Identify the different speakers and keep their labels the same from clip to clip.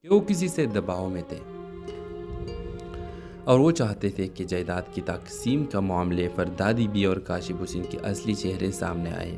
Speaker 1: کہ وہ کسی سے دباؤ میں تھے اور وہ چاہتے تھے کہ جائیداد کی تقسیم کا معاملے پر دادی بی اور کاشف حسین کے اصلی چہرے سامنے آئے۔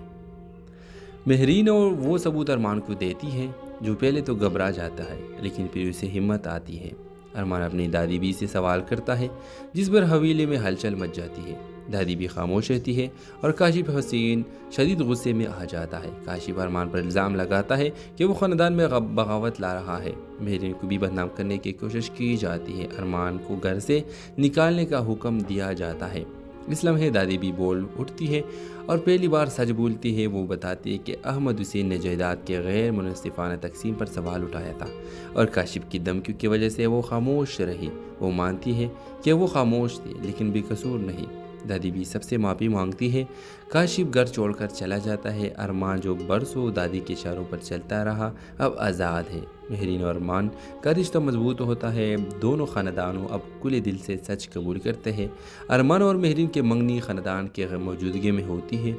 Speaker 1: مہرین اور وہ ثبوت ارمان کو دیتی ہے جو پہلے تو گھبرا جاتا ہے لیکن پھر اسے ہمت آتی ہے۔ ارمان اپنی دادی بی سے سوال کرتا ہے جس پر حویلے میں ہلچل مچ جاتی ہے۔ دادی بی خاموش رہتی ہے اور کاشف حسین شدید غصے میں آ جاتا ہے۔ کاشف ارمان پر الزام لگاتا ہے کہ وہ خاندان میں بغاوت لا رہا ہے۔ مہرین کو بھی بدنام کرنے کی کوشش کی جاتی ہے۔ ارمان کو گھر سے نکالنے کا حکم دیا جاتا ہے۔ اس لمحے دادی بھی بول اٹھتی ہے اور پہلی بار سچ بولتی ہے۔ وہ بتاتی ہے کہ احمد حسین نے جائیداد کے غیر منصفانہ تقسیم پر سوال اٹھایا تھا اور کاشف کی دھمکیوں کی وجہ سے وہ خاموش رہی۔ وہ مانتی ہے کہ وہ خاموش تھی لیکن بے قصور نہیں۔ دادی بھی سب سے معافی مانگتی ہے۔ کاشف گھر چھوڑ کر چلا جاتا ہے۔ ارمان جو برسوں دادی کے اشاروں پر چلتا رہا اب آزاد ہے۔ مہرین اور ارمان کا رشتہ مضبوط ہوتا ہے۔ دونوں خاندانوں اب کھلے دل سے سچ قبول کرتے ہیں۔ ارمان اور مہرین کے منگنی خاندان کے موجودگی میں ہوتی ہے۔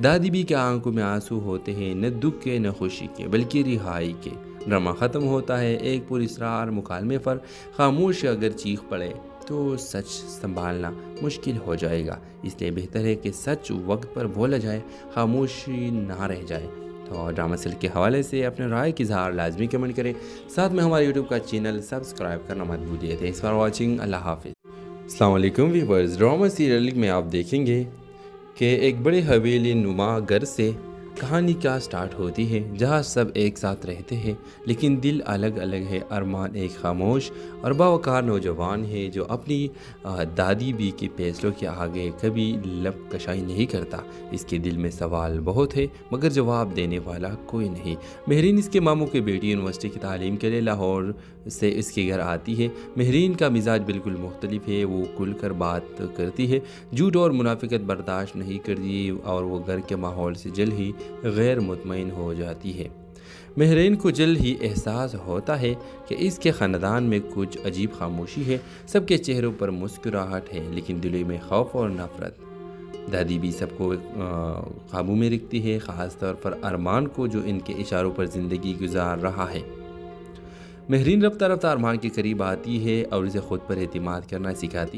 Speaker 1: دادی بھی کے آنکھوں میں آنسو ہوتے ہیں، نہ دکھ کے نہ خوشی کے بلکہ رہائی کے۔ ڈرامہ ختم ہوتا ہے ایک پراسرار مکالمے پر۔ خاموش اگر چیخ پڑے تو سچ سنبھالنا مشکل ہو جائے گا، اس لیے بہتر ہے کہ سچ وقت پر بولا جائے، خاموشی نہ رہ جائے۔ تو ڈرامہ سیل کے حوالے سے اپنے رائے کی اظہار لازمی کمنٹ کریں، ساتھ میں ہمارے یوٹیوب کا چینل سبسکرائب کرنا مت بھولیے۔ تھینکس فار واچنگ، اللہ حافظ۔ السلام علیکم ویورز، ڈرامہ سیریل میں آپ دیکھیں گے کہ ایک بڑے حویلی نما گھر سے کہانی کیا سٹارٹ ہوتی ہے جہاں سب ایک ساتھ رہتے ہیں لیکن دل الگ الگ ہے۔ ارمان ایک خاموش اور باوقار نوجوان ہے جو اپنی دادی بی کے فیصلوں کے آگے کبھی لب کشائی نہیں کرتا۔ اس کے دل میں سوال بہت ہے مگر جواب دینے والا کوئی نہیں۔ مہرین اس کے ماموں کی بیٹی یونیورسٹی کی تعلیم کے لیے لاہور سے اس کے گھر آتی ہے۔ مہرین کا مزاج بالکل مختلف ہے، وہ کھل کر بات کرتی ہے، جھوٹ اور منافقت برداشت نہیں کرتی اور وہ گھر کے ماحول سے جلد ہی غیر مطمئن ہو جاتی ہے۔ مہرین کو جلد ہی احساس ہوتا ہے کہ اس کے خاندان میں کچھ عجیب خاموشی ہے، سب کے چہروں پر مسکراہٹ ہے لیکن دلوں میں خوف اور نفرت۔ دادی بھی سب کو قابو میں رکھتی ہے، خاص طور پر ارمان کو جو ان کے اشاروں پر زندگی گزار رہا ہے۔ مہرین رفتہ رفتہ ارمان کے قریب آتی ہے اور اسے خود پر اعتماد کرنا سکھاتی ہے۔